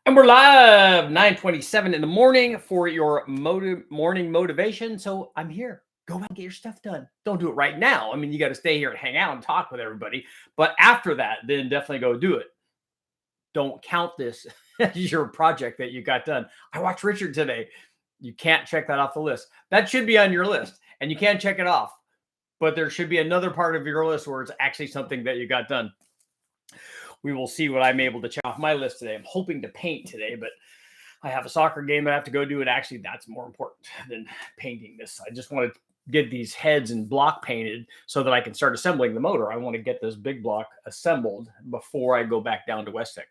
And we're live 9:27 in the morning for your morning motivation. So I'm here. Go out and get your stuff done. Don't do it right now. I mean, you got to stay here and hang out and talk with everybody. But after that, then definitely go do it. Don't count this as your project that you got done. I watched Richard today. You can't check that off the list. That should be on your list and you can't check it off. But there should be another part of your list where it's actually something that you got done. We will see what I'm able to check off my list today. I'm hoping to paint today, but I have a soccer game I have to go do. And actually, that's more important than painting this. I just want to get these heads and block painted so that I can start assembling the motor. I want to get this big block assembled before I go back down to West Tech.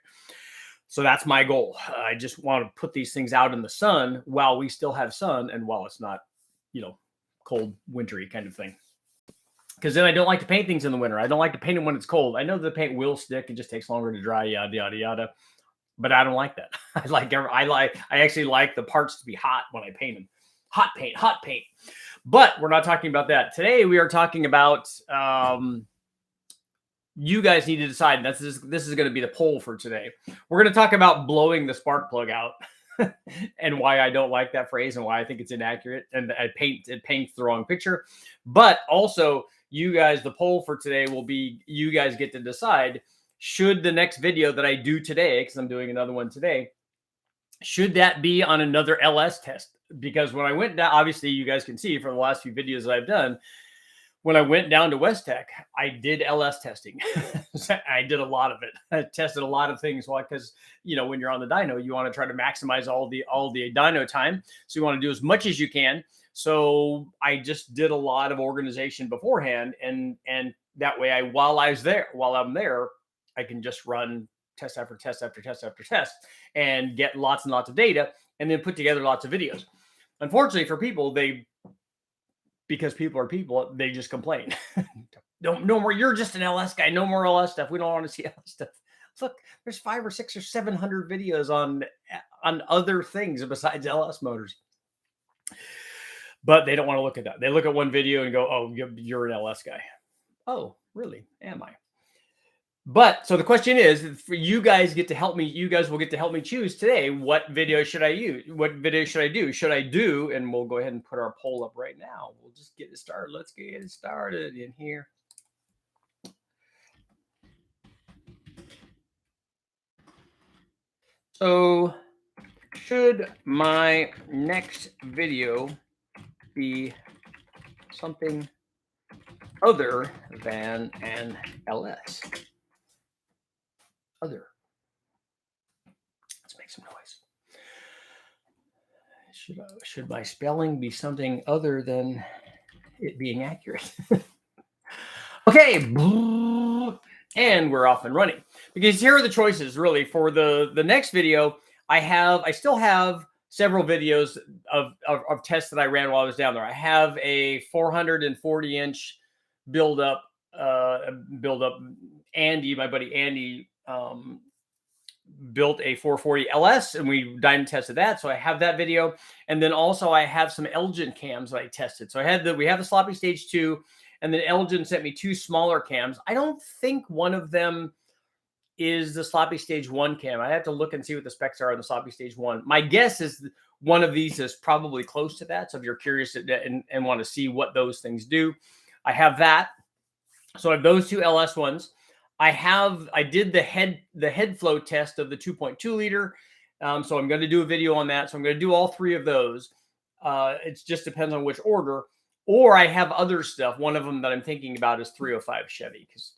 So that's my goal. I just want to put these things out in the sun while we still have sun and while it's not, cold, wintry kind of thing. Because then I don't like to paint things in the winter. I don't like to paint them when it's cold. I know the paint will stick. It just takes longer to dry, yada, yada, yada. But I don't like that. I actually like the parts to be hot when I paint them. Hot paint. But we're not talking about that. Today we are talking about, you guys need to decide. This is going to be the poll for today. We're going to talk about blowing the spark plug out and why I don't like that phrase and why I think it's inaccurate. And it paints the wrong picture. But also, you guys, the poll for today will be, you guys get to decide, should the next video that I do today, because I'm doing another one today, should that be on another LS test? Because when I went down, obviously you guys can see from the last few videos that I've done, when I went down to West Tech, I did LS testing. I did a lot of it. I tested a lot of things. Why? Because when you're on the dyno, you want to try to maximize all the dyno time. So you want to do as much as you can. So I just did a lot of organization beforehand, and that way, while I'm there, I can just run test after test after test after test, and get lots and lots of data, and then put together lots of videos. Unfortunately for people, because people are people, they just complain. No more. You're just an LS guy. No more LS stuff. We don't want to see LS stuff. Look, there's 500 or 600 or 700 videos on other things besides LS motors. But they don't want to look at that. They look at one video and go, "Oh, you're an LS guy." Oh, really? Am I? But so the question is, for you guys get to help me. You guys will get to help me choose today. What video should I use? What video should I do? Should I do? And we'll go ahead and put our poll up right now. We'll just get it started. Let's get it started in here. So, should my next video be something other than an LS? Other. Let's make some noise. Should my spelling be something other than it being accurate? Okay, and we're off and running. Because here are the choices really for the next video. I still have several videos of tests that I ran while I was down there. I have a 440-inch build up. Andy, my buddy Andy, built a 440 LS, and we dyno tested that. So I have that video, and then also I have some Elgin cams that I tested. So we have the sloppy stage 2, and then Elgin sent me 2 smaller cams. I don't think one of them is the sloppy stage 1 cam. I have to look and see what the specs are on the sloppy stage 1. My guess is one of these is probably close to that. So if you're curious and want to see what those things do, I have that. So I have those 2 LS ones. I did the head flow test of the 2.2 liter. So I'm going to do a video on that. So I'm going to do all 3 of those. It just depends on which order. Or I have other stuff. One of them that I'm thinking about is 305 Chevy, because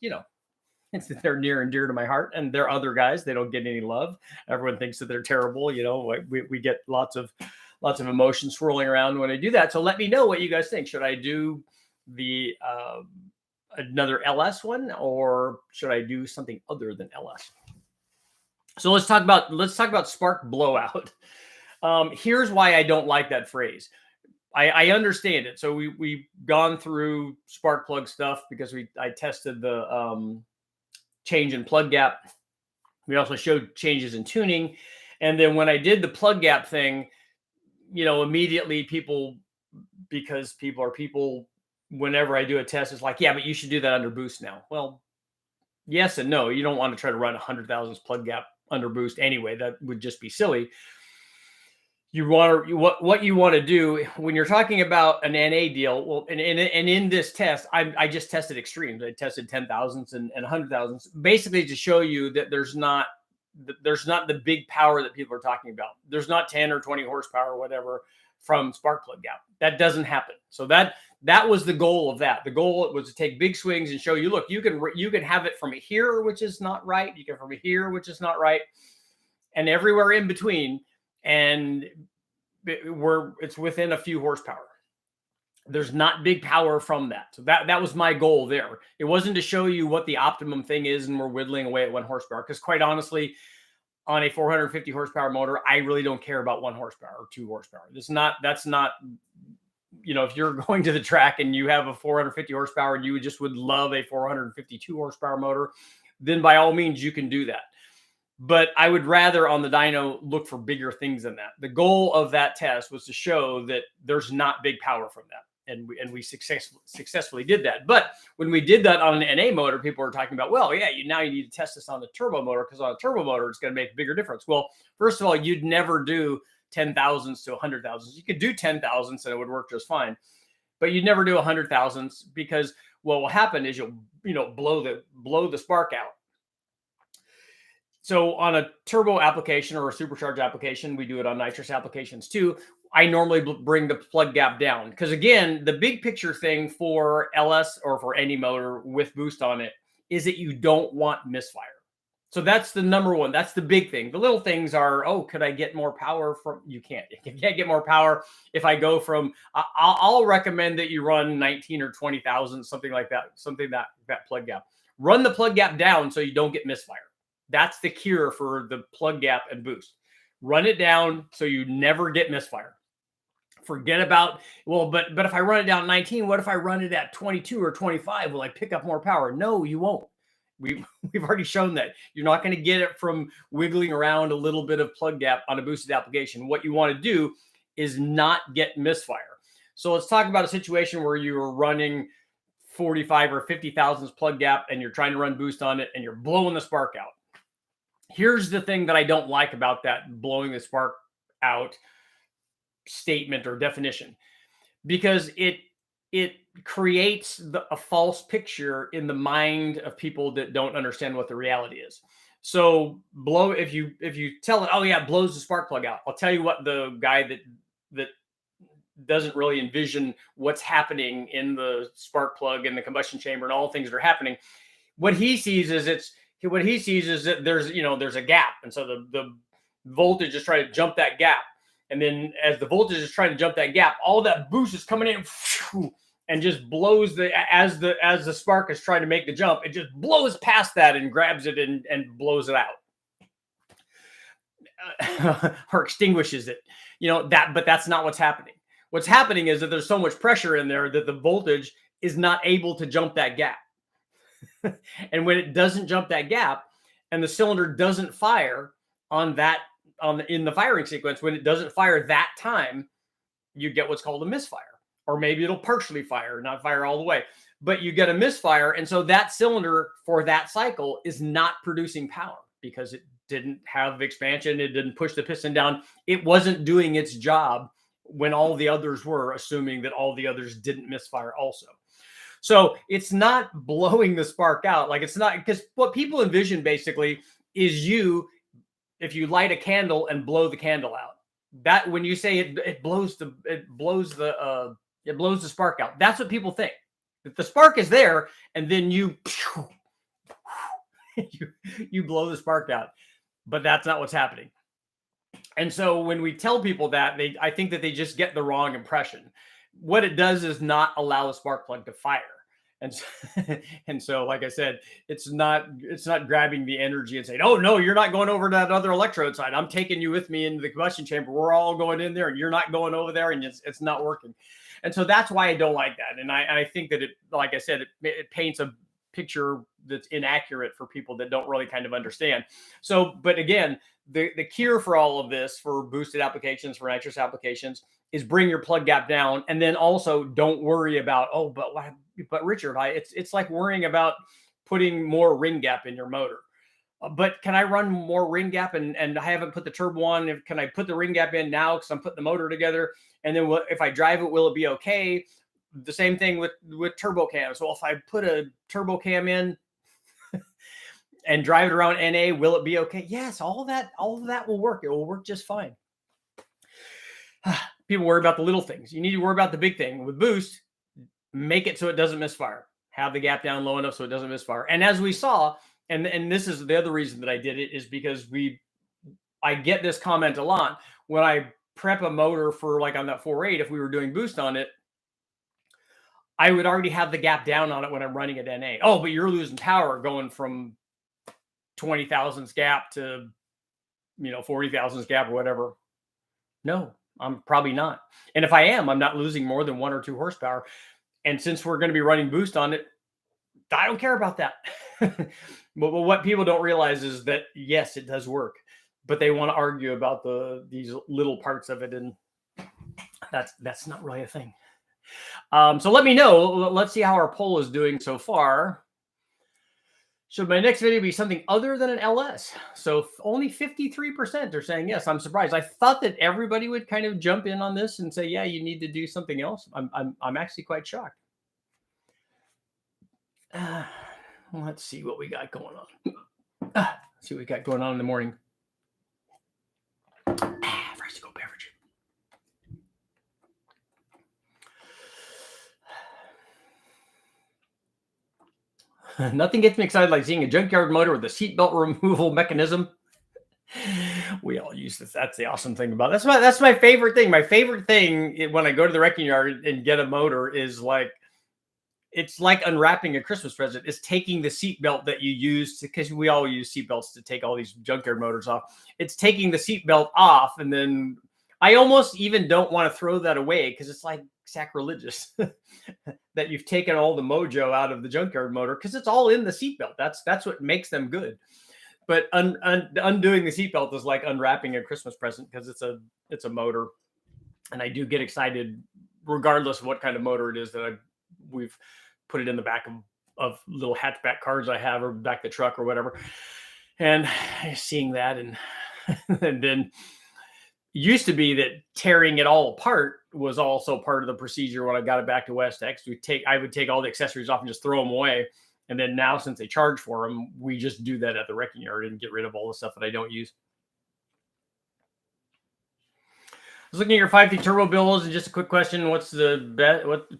they're near and dear to my heart, and they're other guys. They don't get any love. Everyone thinks that they're terrible. We get lots of emotions swirling around when I do that. So let me know what you guys think. Should I do the another LS one, or should I do something other than LS? So let's talk about spark blowout. Here's why I don't like that phrase. I understand it. So we've gone through spark plug stuff because I tested the change in plug gap. We also showed changes in tuning. And then when I did the plug gap thing, immediately because people are people, whenever I do a test, it's like, yeah, but you should do that under boost now. Well, yes and no. You don't want to try to run 100,000 plug gap under boost anyway. That would just be silly. You want to what you want to do when you're talking about an NA deal. Well, and in this test, I just tested extremes. I tested 10,000s and 100,000s, basically to show you that there's not the big power that people are talking about. There's not 10 or 20 horsepower or whatever from spark plug gap. That doesn't happen. So that was the goal of that. The goal was to take big swings and show you, look, you can have it from here, which is not right. You can from here, which is not right, and everywhere in between. And it's within a few horsepower. There's not big power from that. So that was my goal there. It wasn't to show you what the optimum thing is and we're whittling away at 1 horsepower. Because quite honestly, on a 450 horsepower motor, I really don't care about 1 horsepower or 2 horsepower. That's not, if you're going to the track and you have a 450 horsepower and you would love a 452 horsepower motor, then by all means you can do that. But I would rather on the dyno look for bigger things than that. The goal of that test was to show that there's not big power from that. And we successfully did that. But when we did that on an NA motor, people were talking about, well, yeah, now you need to test this on the turbo motor, because on a turbo motor, it's going to make a bigger difference. Well, first of all, you'd never do 10,000s to 100,000s. You could do 10,000s and it would work just fine. But you'd never do 100,000s, because what will happen is you'll blow the spark out. So on a turbo application or a supercharged application, we do it on nitrous applications too. I normally bring the plug gap down, because again, the big picture thing for LS or for any motor with boost on it is that you don't want misfire. So that's the number one. That's the big thing. The little things are, oh, could I get more power from? You can't. You can't get more power if I go from. I'll recommend that you run 19 or 20,000, something like that. Something that plug gap. Run the plug gap down so you don't get misfire. That's the cure for the plug gap and boost. Run it down so you never get misfire. Forget about, well, but if I run it down at 19, what if I run it at 22 or 25? Will I pick up more power? No, you won't. We've already shown that. You're not going to get it from wiggling around a little bit of plug gap on a boosted application. What you want to do is not get misfire. So let's talk about a situation where you're running 45 or 50,000s plug gap and you're trying to run boost on it and you're blowing the spark out. Here's the thing that I don't like about that blowing the spark out statement or definition, because it creates a false picture in the mind of people that don't understand what the reality is. So if you tell it, oh yeah, it blows the spark plug out. I'll tell you what, the guy that doesn't really envision what's happening in the spark plug and the combustion chamber and all the things that are happening, what he sees is that there's a gap. And so the voltage is trying to jump that gap. And then as the voltage is trying to jump that gap, all that boost is coming in and just blows as the spark is trying to make the jump, it just blows past that and grabs it and blows it out. Or extinguishes it. But that's not what's happening. What's happening is that there's so much pressure in there that the voltage is not able to jump that gap. And when it doesn't jump that gap and the cylinder doesn't fire in the firing sequence, when it doesn't fire that time, you get what's called a misfire. Or maybe it'll partially fire, not fire all the way, but you get a misfire. And so that cylinder for that cycle is not producing power because it didn't have expansion. It didn't push the piston down. It wasn't doing its job when all the others were, assuming that all the others didn't misfire also. So it's not blowing the spark out. Like, it's not, because what people envision basically is if you light a candle and blow the candle out, that when you say it blows the spark out, that's what people think. That the spark is there and then you blow the spark out, but that's not what's happening. And so when we tell people that, I think that they just get the wrong impression. What it does is not allow the spark plug to fire. And so, like I said, it's not grabbing the energy and saying, oh no, you're not going over to that other electrode side. I'm taking you with me into the combustion chamber. We're all going in there and you're not going over there, and it's not working. And so that's why I don't like that. And I think that it, like I said, it paints a picture that's inaccurate for people that don't really kind of understand. So, but again, the cure for all of this, for boosted applications, for nitrous applications, is bring your plug gap down. And then also don't worry about, but Richard, it's like worrying about putting more ring gap in your motor. But can I run more ring gap? And I haven't put the turbo on. Can I put the ring gap in now because I'm putting the motor together? And then if I drive it, will it be okay? The same thing with turbo cams. Well, if I put a turbo cam in and drive it around NA, will it be okay? Yes, all of that will work. It will work just fine. People worry about the little things. You need to worry about the big thing. With boost, make it so it doesn't misfire. Have the gap down low enough so it doesn't misfire. And as we saw, and this is the other reason that I did it, is because I get this comment a lot when I prep a motor for, like on that 4.8, if we were doing boost on it, I would already have the gap down on it when I'm running at NA. Oh, but you're losing power going from 20 thousandths gap to 40 thousandths gap or whatever. No, I'm probably not. And if I am, I'm not losing more than 1 or 2 horsepower. And since we're going to be running boost on it, I don't care about that. But what people don't realize is that, yes, it does work, but they want to argue about these little parts of it. And that's not really a thing. So let me know. Let's see how our poll is doing so far. Should my next video be something other than an LS? So only 53% are saying yes. I'm surprised. I thought that everybody would kind of jump in on this and say, yeah, you need to do something else. I'm actually quite shocked. Let's see what we got going on. Let's see what we got going on in the morning. First to go beverage. Nothing gets me excited like seeing a junkyard motor with a seatbelt removal mechanism. We all use this. That's the awesome thing about it. That's my favorite thing. My favorite thing when I go to the wrecking yard and get a motor is it's like unwrapping a Christmas present. It's taking the seatbelt that you use because we all use seatbelts to take all these junkyard motors off. It's taking the seatbelt off, and then I almost even don't want to throw that away because it's like sacrilegious that you've taken all the mojo out of the junkyard motor because it's all in the seatbelt. That's what makes them good. But undoing the seatbelt is like unwrapping a Christmas present because it's a motor, and I do get excited regardless of what kind of motor it is that we've put it in the back of little hatchback cars I have, or back the truck or whatever, and seeing that and then. Used to be that tearing it all apart was also part of the procedure when I got it back to West X. I would take all the accessories off and just throw them away. And then now, since they charge for them, we just do that at the wrecking yard and get rid of all the stuff that I don't use. I was looking at your 5.3 turbo bills, and just a quick question: what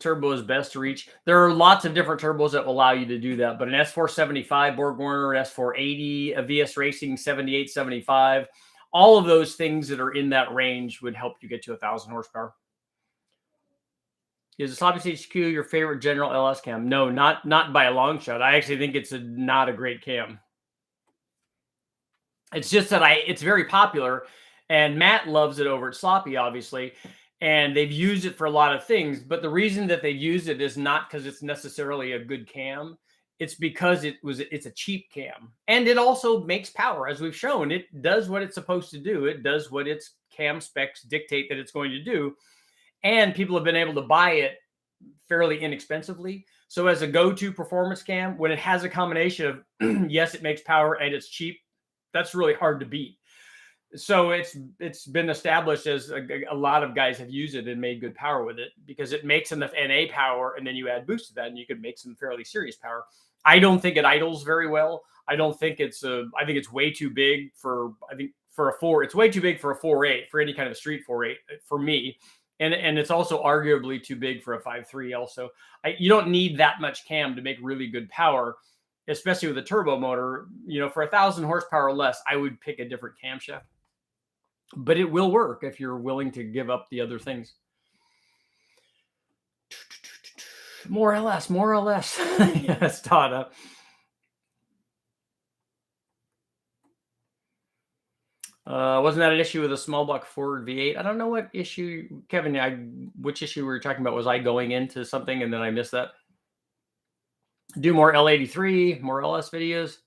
turbo is best to reach? There are lots of different turbos that will allow you to do that, but an S475 Borg Warner, S480, a VS Racing 7875. All of those things that are in that range would help you get to 1,000 horsepower. Is the sloppy stage Q your favorite general LS cam? No, not by a long shot. I actually think it's not a great cam. It's just that it's very popular, and Matt loves it over at Sloppy, obviously, and they've used it for a lot of things. But the reason that they've used it is not because it's necessarily a good cam. It's because it's a cheap cam, and it also makes power. As we've shown, it does what it's supposed to do. It does what its cam specs dictate that it's going to do. And people have been able to buy it fairly inexpensively. So as a go-to performance cam, when it has a combination of, yes, it makes power and it's cheap, that's really hard to beat. So it's been established as a lot of guys have used it and made good power with it because it makes enough NA power, and then you add boost to that and you can make some fairly serious power. I don't think it idles very well. I think it's way too big for a 4. It's way too big for a 4.8, for any kind of street 4.8 for me. And it's also arguably too big for a 5.3 also. You don't need that much cam to make really good power, especially with a turbo motor. For 1,000 horsepower or less, I would pick a different camshaft. But it will work if you're willing to give up the other things. More or less. Yes, Todd. Wasn't that an issue with a small block Ford V8? I don't know what issue, Kevin. Which issue we were talking about? Was I going into something and then I missed that? Do more L83, more LS videos.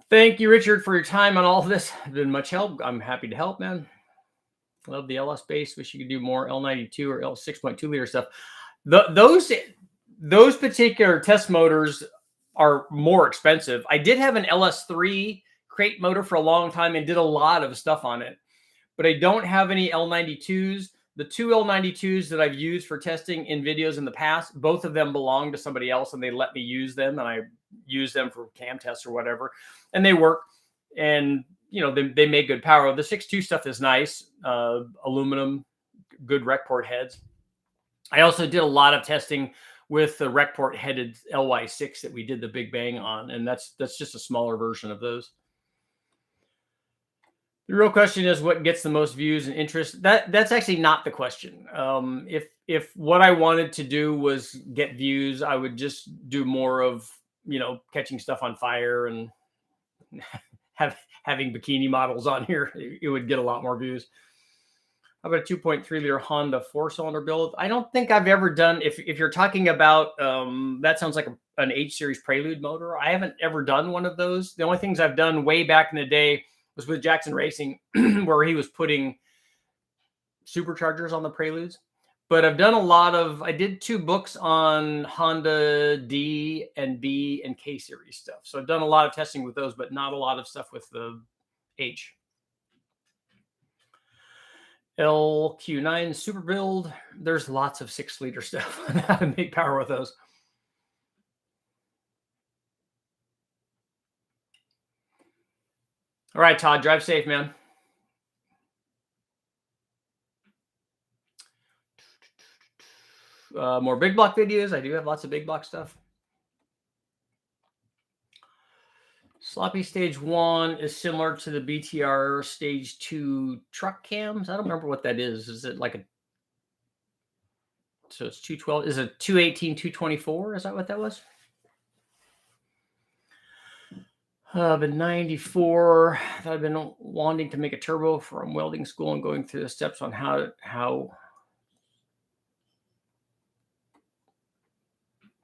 Thank you, Richard, for your time on all of this. It's been much help. I'm happy to help, man. Love the LS base. Wish you could do more L92 or L6.2 liter stuff. Those particular test motors are more expensive. I did have an LS3 crate motor for a long time and did a lot of stuff on it, but I don't have any L92s. The two L92s that I've used for testing in videos in the past, both of them belong to somebody else and they let me use them, and I use them for cam tests or whatever, and they work. And they make good power. The 6.2 stuff is nice, aluminum, good rec port heads. I also did a lot of testing with the rec port headed LY6 that we did the Big Bang on, and that's just a smaller version of those. The real question is what gets the most views and interest. That's actually not the question. If what I wanted to do was get views, I would just do more of catching stuff on fire and having bikini models on here. It would get a lot more views. How about a 2.3 liter Honda 4-cylinder build? I don't think I've ever done. If you're talking about that, sounds like an H series Prelude motor. I haven't ever done one of those. The only things I've done way back in the day was with Jackson Racing, where he was putting superchargers on the Preludes. But I've done a lot of. I did 2 books on Honda D and B and K series stuff. So I've done a lot of testing with those, but not a lot of stuff with the H. LQ9 super build. There's lots of 6-liter stuff on how to make power with those. All right, Todd, drive safe, man. More big block videos. I do have lots of big block stuff. Sloppy stage 1 is similar to the BTR stage 2 truck cams. I don't remember what that is. Is it like so it's 212? Is it 218, 224? Is that what that was? Been 94. I've been wanting to make a turbo from welding school and going through the steps on how.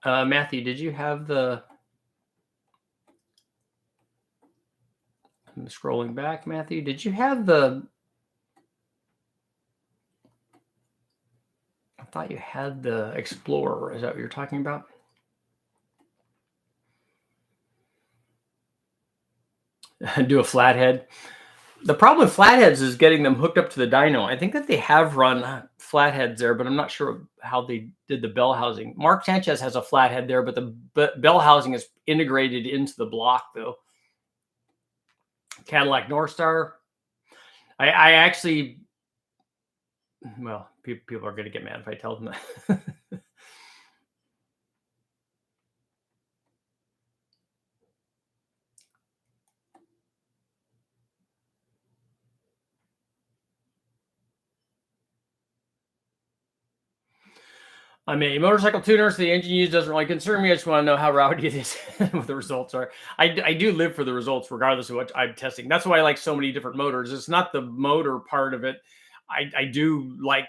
Matthew, did you have the? I'm scrolling back. Matthew, did you have the? I thought you had the Explorer. Is that what you're talking about? Do a flathead. The problem with flatheads is getting them hooked up to the dyno. I think that they have run flatheads there, but I'm not sure how they did the bell housing. Mark Sanchez has a flathead there, but the bell housing is integrated into the block, though. Cadillac Northstar. I actually, well, people are going to get mad if I tell them that. I'm a motorcycle tuner, so the engine use doesn't really concern me. I just want to know how rowdy it is, what the results are. I do live for the results, regardless of what I'm testing. That's why I like so many different motors. It's not the motor part of it. I do like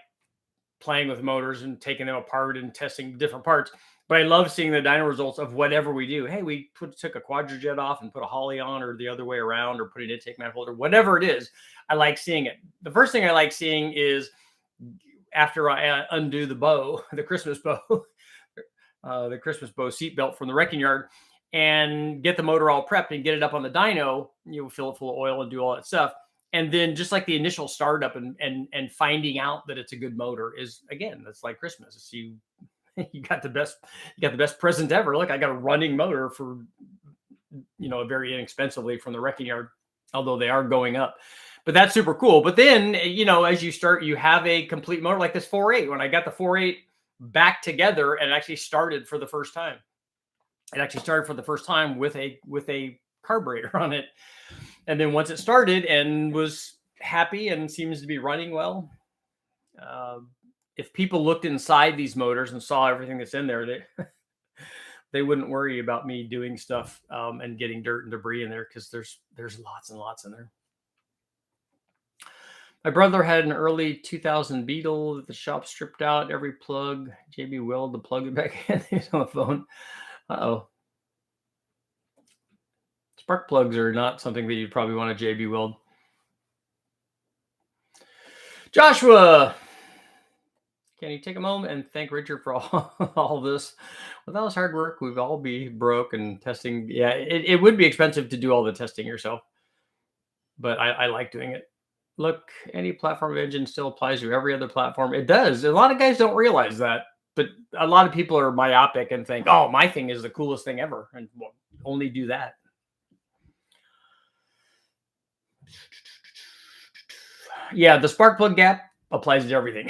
playing with motors and taking them apart and testing different parts. But I love seeing the dyno results of whatever we do. Hey, we took a quadrajet off and put a Holly on, or the other way around, or put an intake manifold, or whatever it is. I like seeing it. The first thing I like seeing is after I undo the bow, the Christmas bow, the Christmas bow seatbelt from the wrecking yard, and get the motor all prepped and get it up on the dyno, fill it full of oil and do all that stuff. And then just like the initial startup and finding out that it's a good motor is, again, that's like Christmas. It's you got the best present ever. Look, I got a running motor for, very inexpensively from the wrecking yard, although they are going up. But that's super cool. But then, as you start, you have a complete motor like this 4.8. When I got the 4.8 back together, and actually started for the first time. It actually started for the first time with a carburetor on it. And then once it started and was happy and seems to be running well, if people looked inside these motors and saw everything that's in there, they wouldn't worry about me doing stuff and getting dirt and debris in there, because there's lots and lots in there. My brother had an early 2000 Beetle that the shop stripped out every plug. JB Weld to plug it back in. He's on the phone. Uh-oh. Spark plugs are not something that you probably want to JB Weld. Joshua, can you take a moment and thank Richard for all this? But that was hard work. We'd all be broke and testing. Yeah, it would be expensive to do all the testing yourself, but I like doing it. Look, any platform engine still applies to every other platform. It does. A lot of guys don't realize that, but a lot of people are myopic and think, "Oh, my thing is the coolest thing ever," and well, only do that. Yeah, the spark plug gap applies to everything.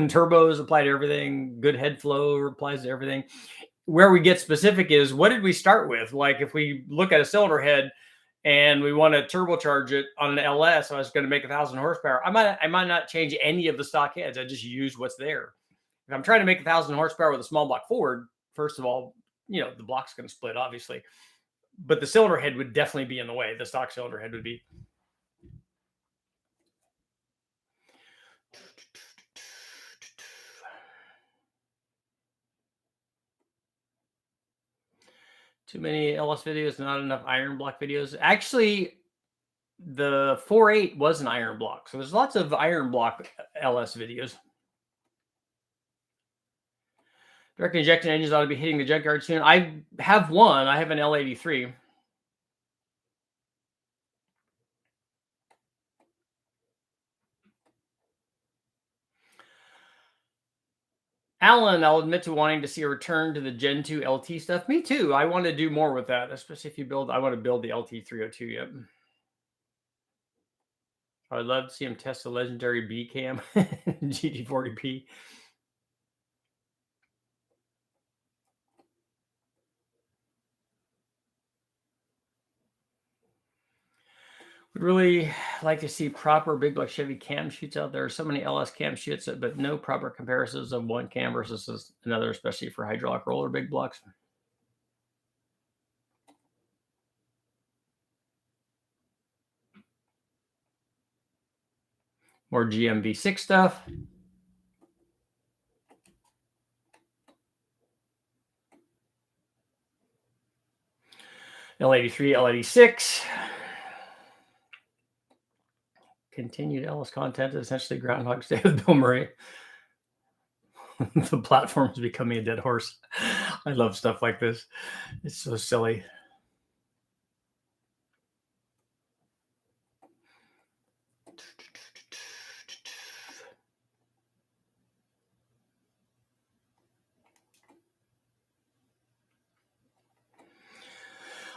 Turbos apply to everything. Good head flow applies to everything. Where we get specific is what did we start with? Like if we look at a cylinder head and we want to turbocharge it on an LS, I was going to make 1,000 horsepower. I might not change any of the stock heads. I just use what's there. If I'm trying to make 1,000 horsepower with a small block Ford, first of all, the block's going to split, obviously. But the cylinder head would definitely be in the way. The stock cylinder head would be. Too many LS videos, not enough iron block videos. Actually, the 4.8 was an iron block. So there's lots of iron block LS videos. Direct injection engines ought to be hitting the Junkyard soon. I have one. I have an L83. Alan, I'll admit to wanting to see a return to the Gen 2 LT stuff. Me too. I want to do more with that, especially if you build. I want to build the LT302 yet. I'd love to see him test the legendary B cam GT40P. Would really like to see proper big block Chevy cam shoots out there. So many LS cam shoots, but no proper comparisons of one cam versus another, especially for hydraulic roller big blocks. More GMV6 stuff. L83, L86. Continued LS content, essentially Groundhog's Day with Bill Murray. The platform is becoming a dead horse. I love stuff like this. It's so silly.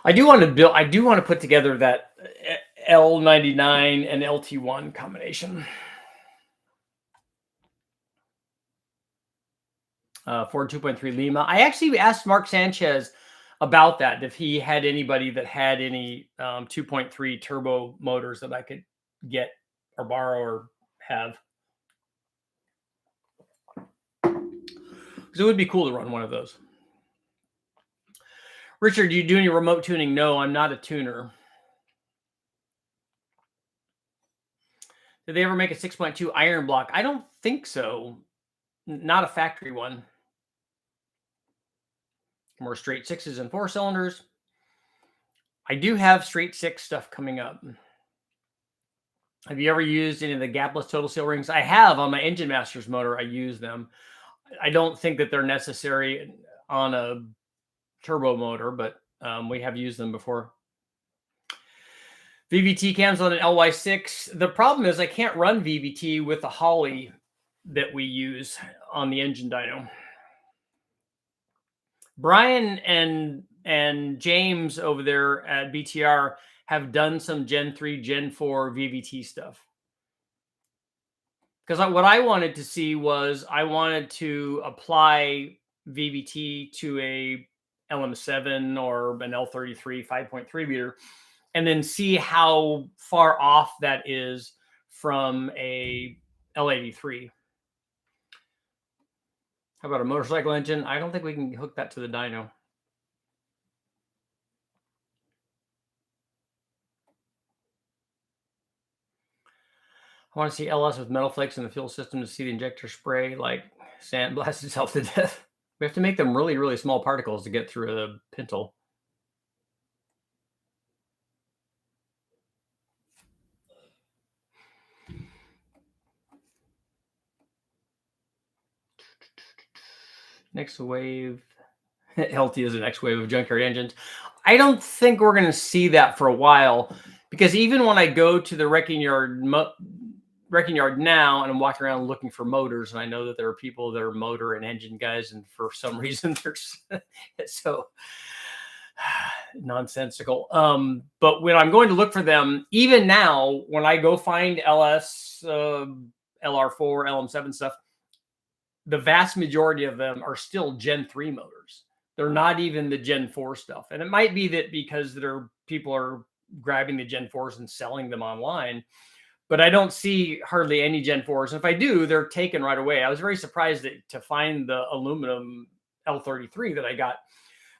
I do want to put together that L99 and LT1 combination. Ford 2.3 Lima. I actually asked Mark Sanchez about that, if he had anybody that had any 2.3 turbo motors that I could get or borrow or have. Because it would be cool to run one of those. Richard, do you do any remote tuning? No, I'm not a tuner. Did they ever make a 6.2 iron block? I don't think so. Not a factory one. More straight sixes and 4 cylinders. I do have straight 6 stuff coming up. Have you ever used any of the gapless total seal rings? I have on my Engine Masters motor. I use them. I don't think that they're necessary on a turbo motor, but we have used them before. VVT cams on an LY6. The problem is I can't run VVT with the Holly that we use on the engine dyno. Brian and James over there at BTR have done some Gen 3, Gen 4 VVT stuff. Because what I wanted to see was I wanted to apply VVT to a LM7 or an L33 5.3 meter and then see how far off that is from a L83. How about a motorcycle engine? I don't think we can hook that to the dyno. I want to see LS with metal flakes in the fuel system to see the injector spray like sandblast itself to death. We have to make them really, really small particles to get through a pintle. Next wave. LT is the next wave of junkyard engines. I don't think we're going to see that for a while, because even when I go to the wrecking yard now and I'm walking around looking for motors, and I know that there are people that are motor and engine guys, and for some reason it's so nonsensical. But when I'm going to look for them, even now, when I go find LS, LR4, LM7 stuff, the vast majority of them are still Gen 3 motors. They're not even the Gen 4 stuff. And it might be that because people are grabbing the Gen 4s and selling them online, but I don't see hardly any Gen 4s. And if I do, they're taken right away. I was very surprised to find the aluminum L33 that I got.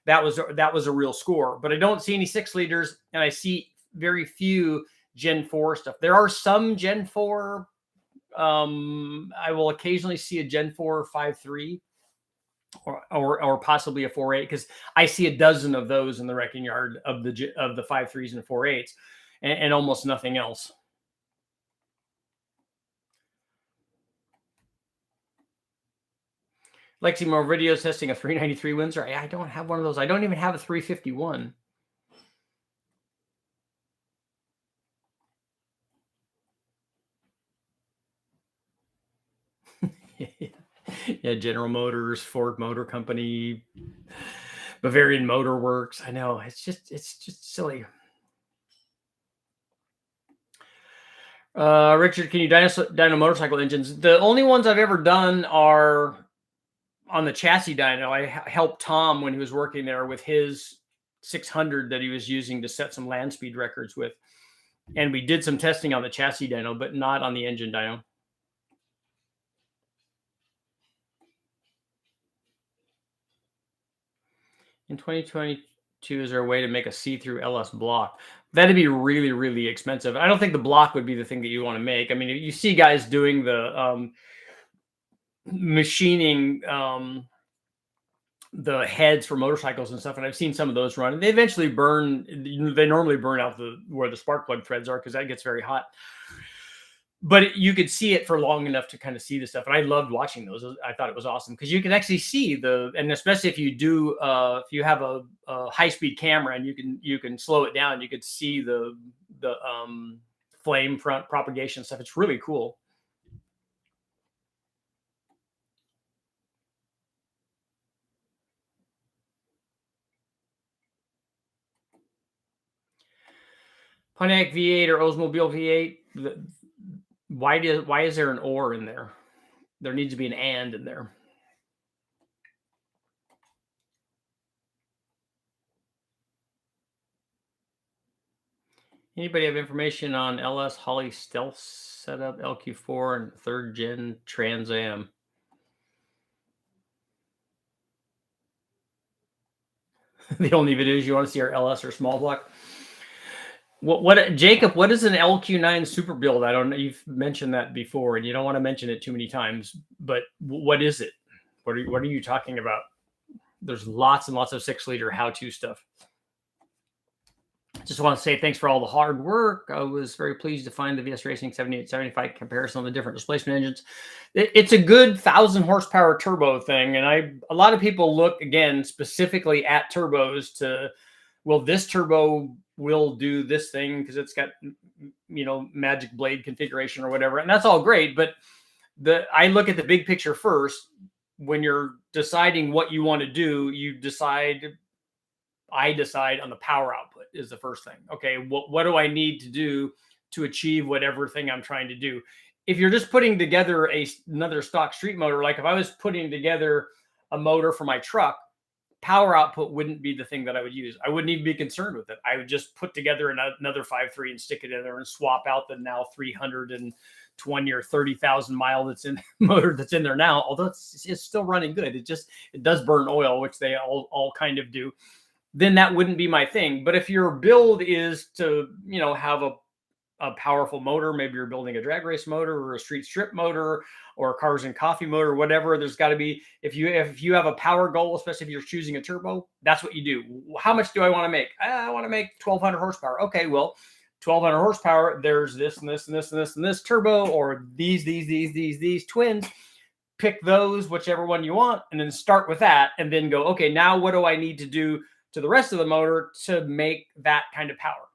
That was a real score. But I don't see any 6 liters, and I see very few Gen 4 stuff. There are some Gen 4. I will occasionally see a Gen 4 5.3 or possibly a 4.8, because I see a dozen of those in the wrecking yard of the 5.3s and 4.8s, and almost nothing else. Lexi, more videos testing a 393 Windsor. I don't have one of those. I don't even have a 351. Yeah, General Motors, Ford Motor Company, Bavarian Motor Works. I know, it's just silly. Richard, can you dyno motorcycle engines? The only ones I've ever done are on the chassis dyno. I helped Tom when he was working there with his 600 that he was using to set some land speed records with. And we did some testing on the chassis dyno, but not on the engine dyno. In 2022, is there a way to make a see-through LS block? That'd be really, really expensive. I don't think the block would be the thing that you want to make. I mean, you see guys doing the machining the heads for motorcycles and stuff, and I've seen some of those run, and they eventually burn. They normally burn out where the spark plug threads are, because that gets very hot. But you could see it for long enough to kind of see the stuff. And I loved watching those. I thought it was awesome, because you can actually see and especially if you do, if you have a high-speed camera and you can slow it down, you could see the flame front propagation stuff. It's really cool. Pontiac V8 or Oldsmobile V8. Why is there an or in there? There needs to be an and in there. Anybody have information on LS Holly Stealth setup, LQ4 and 3rd gen Trans Am? The only videos you want to see are LS or small block. What Jacob, what is an LQ9 super build? I don't know. You've mentioned that before, and you don't want to mention it too many times, but what is it? What are you talking about? There's lots and lots of 6-liter how-to stuff. Just want to say thanks for all the hard work. I was very pleased to find the VS Racing 7875 comparison on the different displacement engines. It's a good 1,000 horsepower turbo thing, and a lot of people look again specifically at turbos to, well, this turbo will do this thing because it's got, magic blade configuration or whatever, and that's all great. But I look at the big picture first. When you're deciding what you want to do, I decide on the power output is the first thing. Okay, what do I need to do to achieve whatever thing I'm trying to do? If you're just putting together another stock street motor, like if I was putting together a motor for my truck, power output wouldn't be the thing that I would use. I wouldn't even be concerned with it. I would just put together another 5.3 and stick it in there and swap out the now 320 or 30,000 mile motor that's in there now. Although it's still running good. It does burn oil, which they all kind of do. Then that wouldn't be my thing. But if your build is to, have a powerful motor, maybe you're building a drag race motor or a street strip motor or a cars and coffee motor, whatever, there's got to be, if you have a power goal, especially if you're choosing a turbo, that's what you do. How much do I want to make? I want to make 1,200 horsepower. Okay, well, 1,200 horsepower, there's this and this and this and this and this turbo, or these twins. pick those, whichever one you want, and then start with that, and then go, okay, now what do I need to do to the rest of the motor to make that kind of power?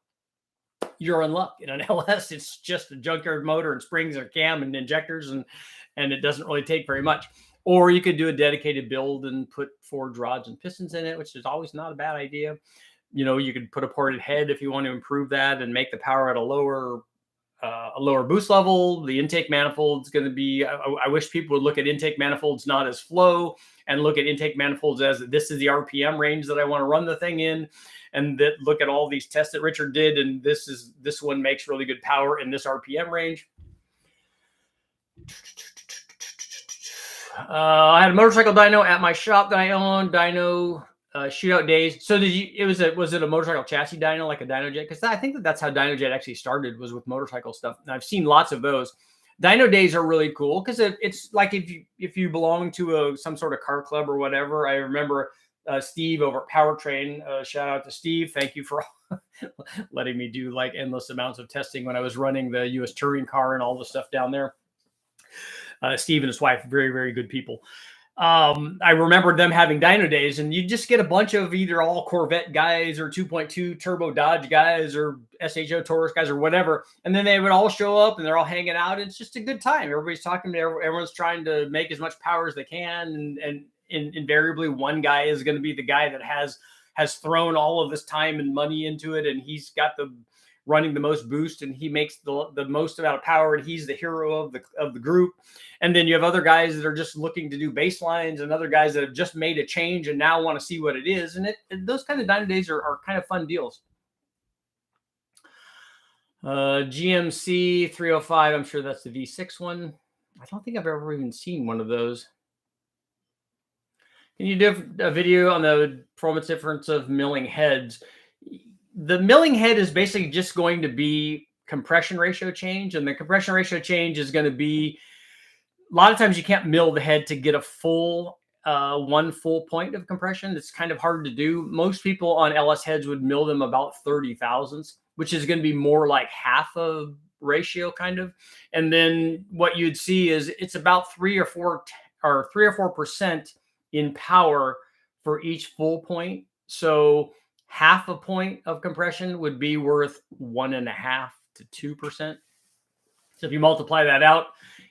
You're in luck. In an LS, it's just a junkyard motor and springs and a cam and injectors, and it doesn't really take very much. Or you could do a dedicated build and put forged rods and pistons in it, which is always not a bad idea. You could put a ported head if you want to improve that and make the power at a lower boost level. The intake manifold is going to be, I wish people would look at intake manifolds not as flow, and look at intake manifolds as this is the RPM range that I want to run the thing in, and that look at all these tests that Richard did, and this one makes really good power in this RPM range. I had a motorcycle dyno at my shop that I owned, Dyno shootout days. So was it a motorcycle chassis dyno, like a Dyno Jet? Because I think that's how Dyno Jet actually started, was with motorcycle stuff. And I've seen lots of those. Dyno days are really cool because it's like if you belong to some sort of car club or whatever. I remember Steve over at Powertrain. Shout out to Steve. Thank you for letting me do like endless amounts of testing when I was running the US touring car and all the stuff down there. Steve and his wife, very, very good people. I remember them having dyno days, and you just get a bunch of either all Corvette guys or 2.2 turbo Dodge guys or SHO Taurus guys or whatever. And then they would all show up and they're all hanging out. It's just a good time. Everybody's talking to everyone's trying to make as much power as they can. And invariably one guy is going to be the guy that has thrown all of this time and money into it. And he's got running the most boost, and he makes the most amount of power, and he's the hero of the group. And then you have other guys that are just looking to do baselines, and other guys that have just made a change and now want to see what it is. And those kind of dyno days are kind of fun deals. GMC 305, I'm sure that's the V6 one. I don't think I've ever even seen one of those. Can you do a video on the performance difference of milling heads? The milling head is basically just going to be compression ratio change. And the compression ratio change is going to be, a lot of times you can't mill the head to get a full, one full point of compression. It's kind of hard to do. Most people on LS heads would mill them about 30 thousandths, which is going to be more like half a ratio kind of. And then what you'd see is it's about 3 or 4% in power for each full point. So half a point of compression would be worth 1.5 to 2%. So if you multiply that out,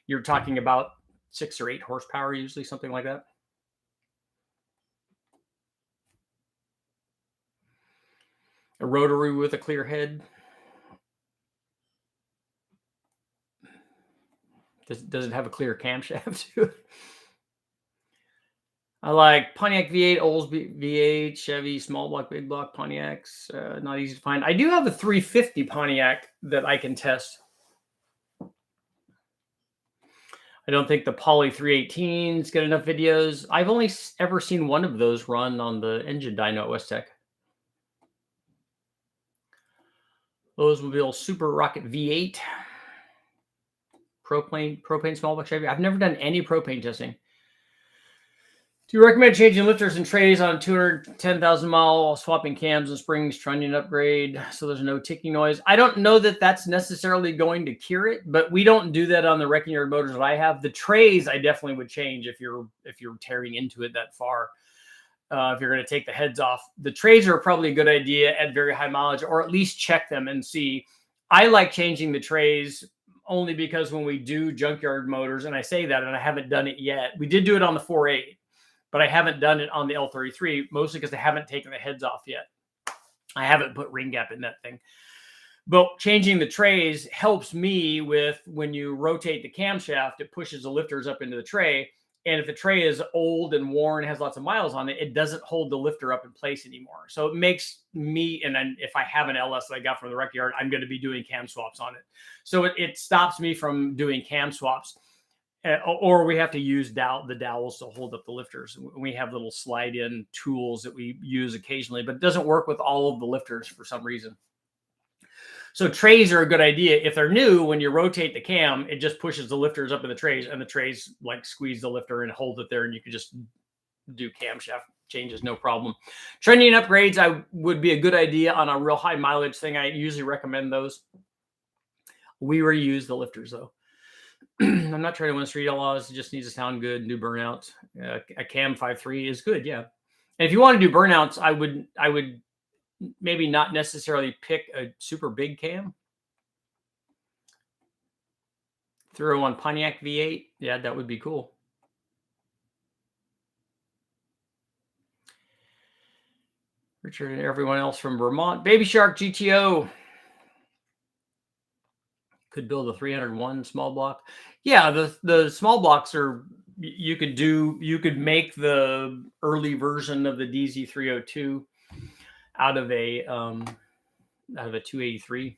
you're talking about 6 or 8 horsepower, usually something like that. A rotary with a clear head. Does it have a clear camshaft too? I like Pontiac V8, Olds V8, Chevy, small block, big block, Pontiacs. Not easy to find. I do have a 350 Pontiac that I can test. I don't think the Poly 318s get enough videos. I've only ever seen one of those run on the engine dyno at West Tech. Oldsmobile Super Rocket V8. Propane small block Chevy. I've never done any propane testing. Do you recommend changing lifters and trays on 210,000 mile, swapping cams and springs, trunnion upgrade so there's no ticking noise? I don't know that that's necessarily going to cure it, but we don't do that on the wrecking yard motors that I have. The trays I definitely would change if you're tearing into it that far. If you're going to take the heads off, the trays are probably a good idea at very high mileage, or at least check them and see. I like changing the trays only because when we do junkyard motors, and I say that, and I haven't done it yet. We did do it on the 4.8. But I haven't done it on the L33, mostly because I haven't taken the heads off yet. I haven't put ring gap in that thing. But changing the trays helps me with when you rotate the camshaft, it pushes the lifters up into the tray. And if the tray is old and worn, has lots of miles on it, it doesn't hold the lifter up in place anymore. So it makes me, and then if I have an LS that I got from the wreck yard, I'm going to be doing cam swaps on it. So it stops me from doing cam swaps. Or we have to use the dowels to hold up the lifters. We have little slide-in tools that we use occasionally, but it doesn't work with all of the lifters for some reason. So trays are a good idea. If they're new, when you rotate the cam, it just pushes the lifters up in the trays, and the trays like squeeze the lifter and hold it there, and you can just do camshaft changes, no problem. Trunnion upgrades would be a good idea on a real high mileage thing. I usually recommend those. We reuse the lifters though. I'm not trying to win street outlaws. It just needs to sound good and do burnouts. A cam 5.3 is good, yeah. And if you want to do burnouts, I would maybe not necessarily pick a super big cam. Throw on Pontiac V8, yeah, that would be cool. Richard and everyone else from Vermont. Baby Shark GTO. Could build a 301 small block. Yeah, the small blocks are, you could make the early version of the DZ302 out of a 283,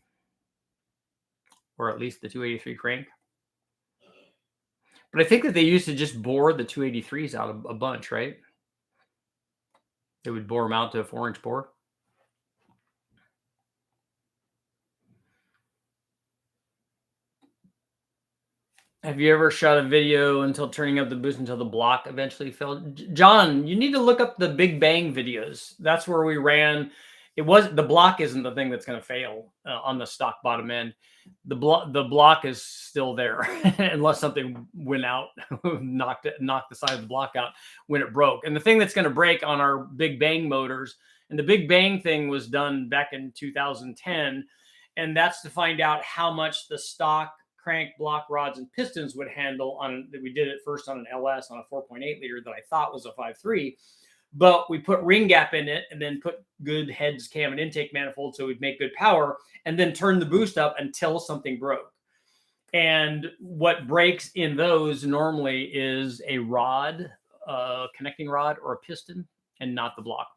or at least the 283 crank. But I think that they used to just bore the 283s out of a bunch, right? They would bore them out to a 4-inch bore. Have you ever shot a video until turning up the boost until the block eventually failed? John, you need to look up the Big Bang videos. That's where we ran. The block isn't the thing that's going to fail on the stock bottom end. The block is still there unless something went out, knocked the side of the block out when it broke. And the thing that's going to break on our Big Bang motors, and the Big Bang thing was done back in 2010, and that's to find out how much the stock crank, block, rods, and pistons would handle on. We did it first on an LS on a 4.8 liter that I thought was a 5.3, but we put ring gap in it and then put good heads, cam, and intake manifold so we'd make good power, and then turn the boost up until something broke. And what breaks in those normally is a rod, connecting rod, or a piston, and not the block.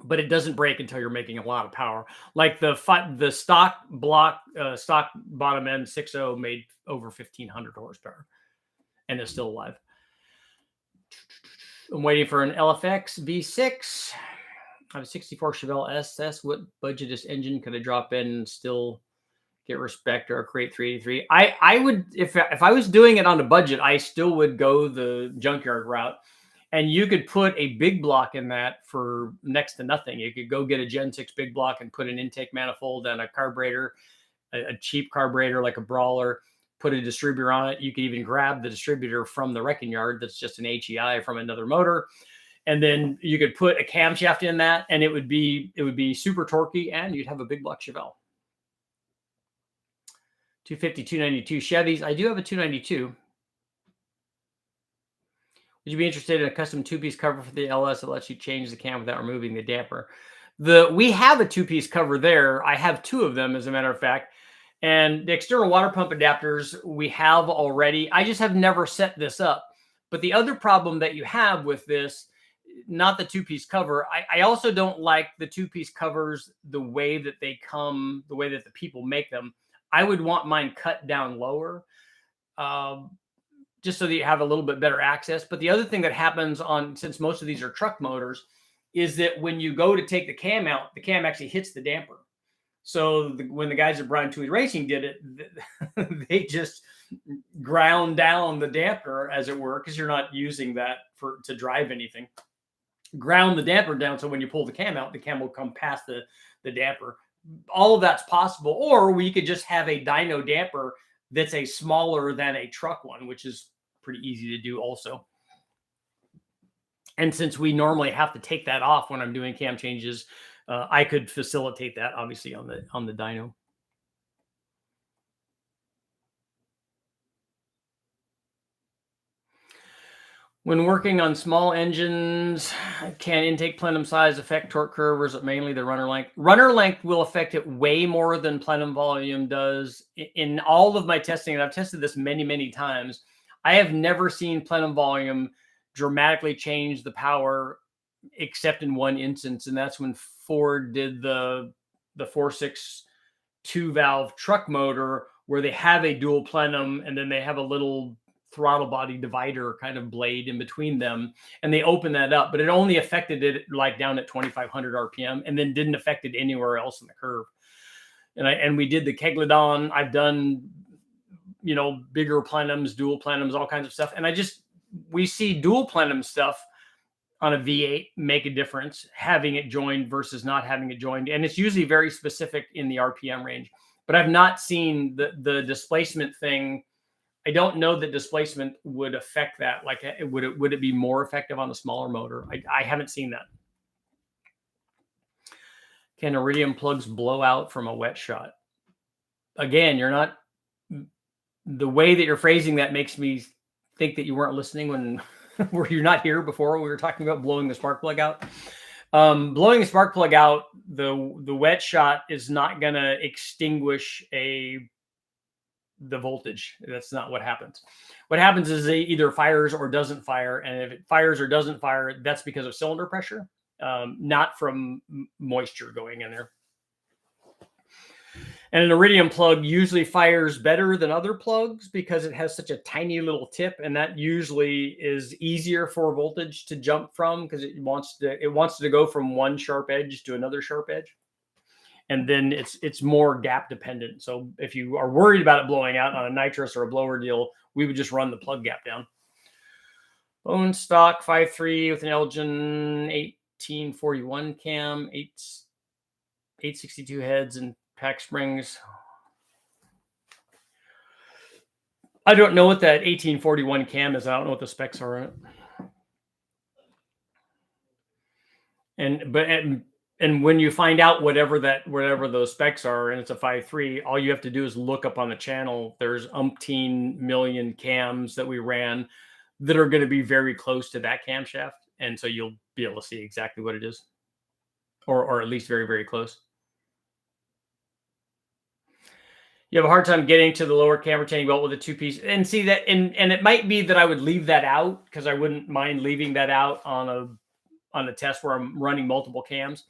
But it doesn't break until you're making a lot of power. Like the stock block, stock bottom end 6.0 made over 1,500 horsepower and is still alive. I'm waiting for an LFX V6. I have a 64 Chevelle SS. What budgetist engine could I drop in and still get respect, or create 383? I would, if I was doing it on a budget, I still would go the Junkyard route. And you could put a big block in that for next to nothing. You could go get a Gen 6 big block and put an intake manifold and a carburetor, a cheap carburetor like a Brawler, put a distributor on it. You could even grab the distributor from the wrecking yard that's just an HEI from another motor. And then you could put a camshaft in that, and it would be super torquey, and you'd have a big block Chevelle. 250, 292 Chevys. I do have a 292. Would you be interested in a custom 2-piece cover for the LS that lets you change the cam without removing the damper? We have a 2-piece cover there. I have 2 of them, as a matter of fact. And the external water pump adapters we have already. I just have never set this up. But the other problem that you have with this, not the 2-piece cover, I also don't like the 2-piece covers the way that they come, the way that the people make them. I would want mine cut down lower. Just so that you have a little bit better access. But the other thing that happens since most of these are truck motors, is that when you go to take the cam out, the cam actually hits the damper. So when the guys at Brown Toohey Racing did it, they just ground down the damper, as it were, because you're not using that to drive anything. Ground the damper down, so when you pull the cam out, the cam will come past the damper. All of that's possible. Or we could just have a dyno damper that's a smaller than a truck one, which is pretty easy to do also. And since we normally have to take that off when I'm doing cam changes, I could facilitate that obviously on the dyno. When working on small engines, can intake plenum size affect torque curve, or is it mainly the runner length? Runner length will affect it way more than plenum volume does. In all of my testing, and I've tested this many, many times, I have never seen plenum volume dramatically change the power, except in one instance, and that's when Ford did the 4.6 2-valve truck motor, where they have a dual plenum, and then they have a little throttle body divider kind of blade in between them, and they open that up, but it only affected it like down at 2,500 RPM, and then didn't affect it anywhere else in the curve. And we did the Keglodon. I've done, bigger plenums, dual plenums, all kinds of stuff. And we see dual plenum stuff on a V8 make a difference, having it joined versus not having it joined. And it's usually very specific in the RPM range, but I've not seen the displacement thing I don't know that displacement would affect that. Like, would it be more effective on a smaller motor? I haven't seen that. Can iridium plugs blow out from a wet shot? Again, you're not. The way that you're phrasing that makes me think that you weren't listening when were you not here before we were talking about blowing the spark plug out. Blowing the spark plug out, the wet shot is not going to extinguish the voltage. That's not what happens. What happens is it either fires or doesn't fire, and if it fires or doesn't fire, that's because of cylinder pressure, not from moisture going in there. And an iridium plug usually fires better than other plugs because it has such a tiny little tip, and that usually is easier for voltage to jump from because it wants to go from one sharp edge to another sharp edge. And then it's more gap dependent. So if you are worried about it blowing out on a nitrous or a blower deal, we would just run the plug gap down. Bone stock 5.3 with an Elgin 1841 cam, 862 heads and pack springs. I don't know what that 1841 cam is. I don't know what the specs are on it. And when you find out whatever those specs are, and it's a 5.3, all you have to do is look up on the channel. There's umpteen million cams that we ran that are going to be very close to that camshaft, and so you'll be able to see exactly what it is, or at least very, very close. You have a hard time getting to the lower cam retaining belt with a two-piece, and see that, and it might be that I would leave that out because I wouldn't mind leaving that out on a test where I'm running multiple cams.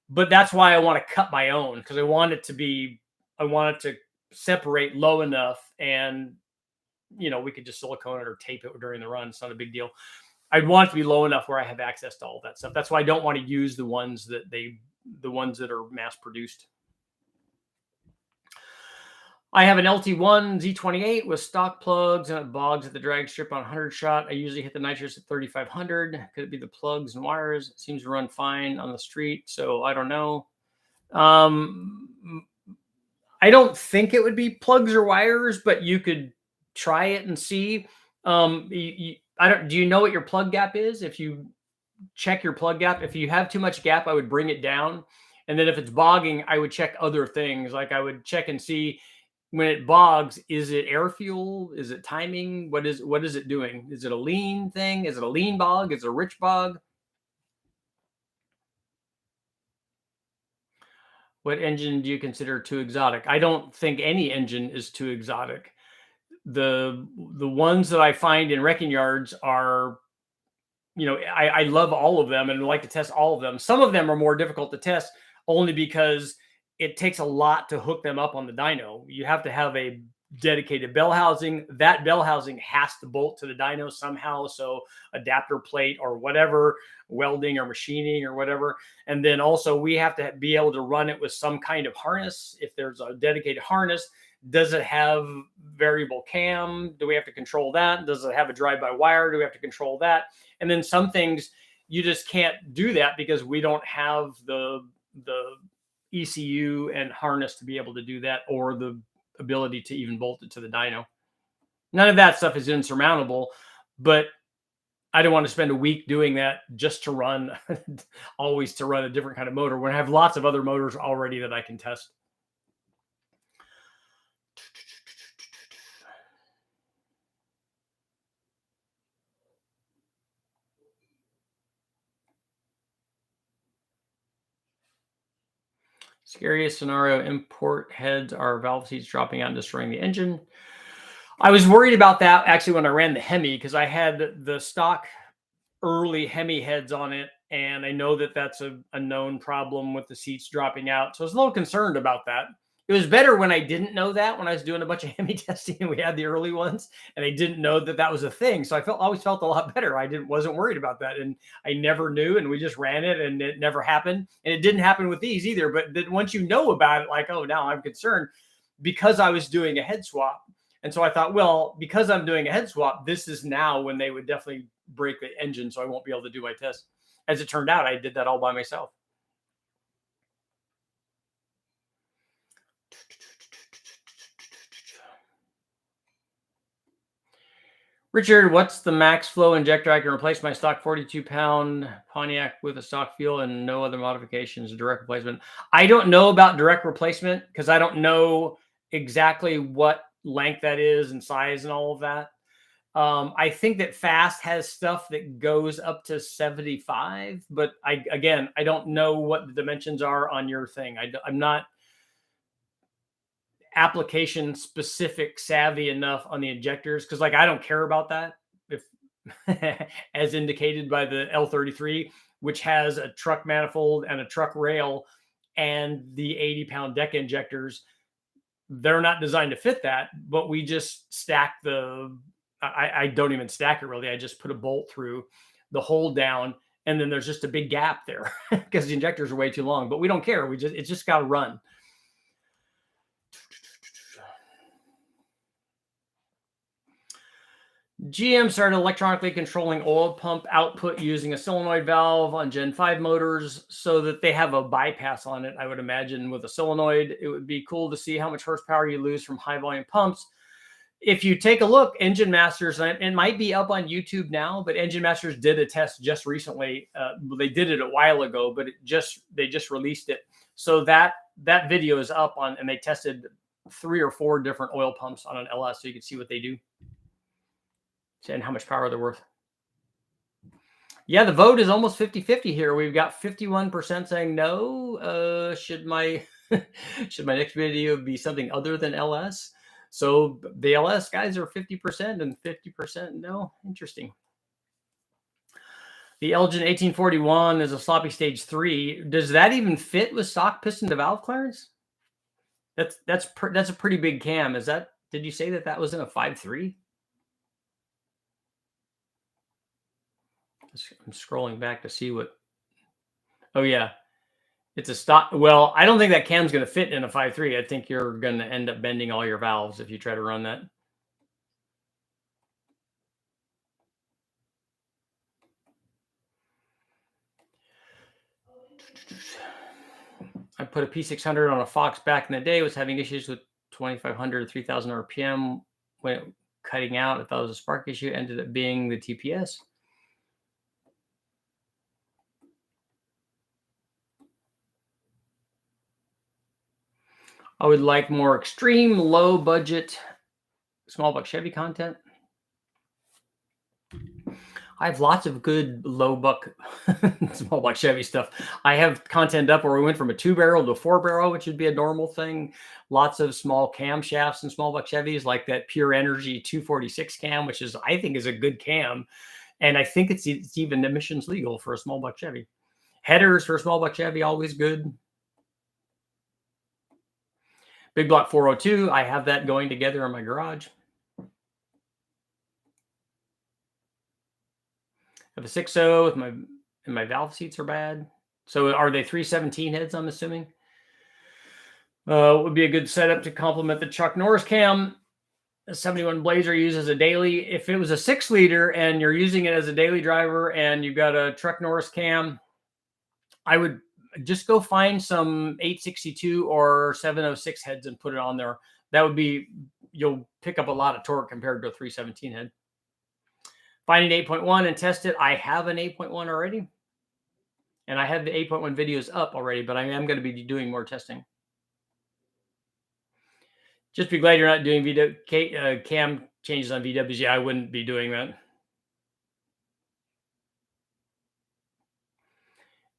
But that's why I want to cut my own, because I want it to separate low enough, and we could just silicone it or tape it during the run. It's not a big deal. I'd want it to be low enough where I have access to all that stuff. That's why I don't want to use the ones that are mass produced. I have an LT1 Z28 with stock plugs, and it bogs at the drag strip on 100 shot. I usually hit the nitrous at 3,500. Could it be the plugs and wires? It seems to run fine on the street, so I don't know. I don't think it would be plugs or wires, but you could try it and see. Do you know what your plug gap is? If you check your plug gap, if you have too much gap, I would bring it down. And then if it's bogging, I would check other things. Like I would check and see, when it bogs, is it air fuel? Is it timing? What is it doing? Is it a lean thing? Is it a lean bog? Is it a rich bog? What engine do you consider too exotic? I don't think any engine is too exotic. The ones that I find in wrecking yards are, I love all of them and like to test all of them. Some of them are more difficult to test only because it takes a lot to hook them up on the dyno. You have to have a dedicated bell housing. That bell housing has to bolt to the dyno somehow. So adapter plate or whatever, welding or machining or whatever. And then also we have to be able to run it with some kind of harness. If there's a dedicated harness, does it have variable cam? Do we have to control that? Does it have a drive-by wire? Do we have to control that? And then some things you just can't do that because we don't have the ECU and harness to be able to do that, or the ability to even bolt it to the dyno. None of that stuff is insurmountable, but I don't want to spend a week doing that just to run, always to run a different kind of motor when I have lots of other motors already that I can test. Scariest scenario, import heads are valve seats dropping out and destroying the engine. I was worried about that actually when I ran the Hemi, because I had the stock early Hemi heads on it, and I know that that's a known problem with the seats dropping out. So I was a little concerned about that. It was better when I didn't know that, when I was doing a bunch of Hemi testing and we had the early ones and I didn't know that that was a thing. So I always felt a lot better. Wasn't worried about that. And I never knew, and we just ran it and it never happened. And it didn't happen with these either. But then once you know about it, like, oh, now I'm concerned because I was doing a head swap. And so I thought, well, because I'm doing a head swap, this is now when they would definitely break the engine. So I won't be able to do my test. As it turned out, I did that all by myself. Richard, what's the max flow injector I can replace my stock 42-pound Pontiac with a stock fuel and no other modifications, direct replacement? I don't know about direct replacement because I don't know exactly what length that is and size and all of that. I think that Fast has stuff that goes up to 75, but I don't know what the dimensions are on your thing. I'm not application specific savvy enough on the injectors because I don't care about that if as indicated by the L33, which has a truck manifold and a truck rail and the 80-pound deck injectors. They're not designed to fit that, but we just stack I don't even stack it really. I just put a bolt through the hole down, and then there's just a big gap there because the injectors are way too long, but we don't care. It's just got to run. GM started electronically controlling oil pump output using a solenoid valve on Gen 5 motors so that they have a bypass on it. I would imagine with a solenoid, it would be cool to see how much horsepower you lose from high volume pumps. If you take a look, Engine Masters, and it might be up on YouTube now, but Engine Masters did a test just recently. They did it a while ago, but they just released it. So that video is up on, and they tested 3 or 4 different oil pumps on an LS, so you can see what they do and how much power they're worth. Yeah, the vote is almost 50-50 here. We've got 51% saying no. Should my next video be something other than LS? So the LS guys are 50% and 50% no. Interesting. The Elgin 1841 is a sloppy stage 3. Does that even fit with stock piston to valve clearance? That's a pretty big cam. Did you say that was in a 5.3? I'm scrolling back to see what. Oh yeah, it's a stock. Well, I don't think that cam's going to fit in a 5.3. I think you're going to end up bending all your valves if you try to run that. I put a P600 on a Fox back in the day. Was having issues with 2,500, 3,000 RPM when it cutting out. I thought it was a spark issue. Ended up being the TPS. I would like more extreme low budget small buck Chevy content. I have lots of good low buck small buck Chevy stuff. I have content up where we went from a 2-barrel to a 4-barrel, which would be a normal thing. Lots of small camshafts and small buck Chevys, like that Pure Energy 246 cam, which I think is a good cam. And I think it's even emissions legal for a small buck Chevy. Headers for a small buck Chevy, always good. Big Block 402, I have that going together in my garage. I have a 6.0 with my valve seats are bad. So are they 317 heads, I'm assuming? Would be a good setup to complement the Chuck Norris cam. A 71 Blazer uses a daily. If it was a 6-liter and you're using it as a daily driver and you've got a Chuck Norris cam, I would just go find some 862 or 706 heads and put it on there. You'll pick up a lot of torque compared to a 317 head. Finding 8.1 and test it. I have an 8.1 already. And I have the 8.1 videos up already, but I am going to be doing more testing. Just be glad you're not doing cam changes on VWs. Yeah, I wouldn't be doing that.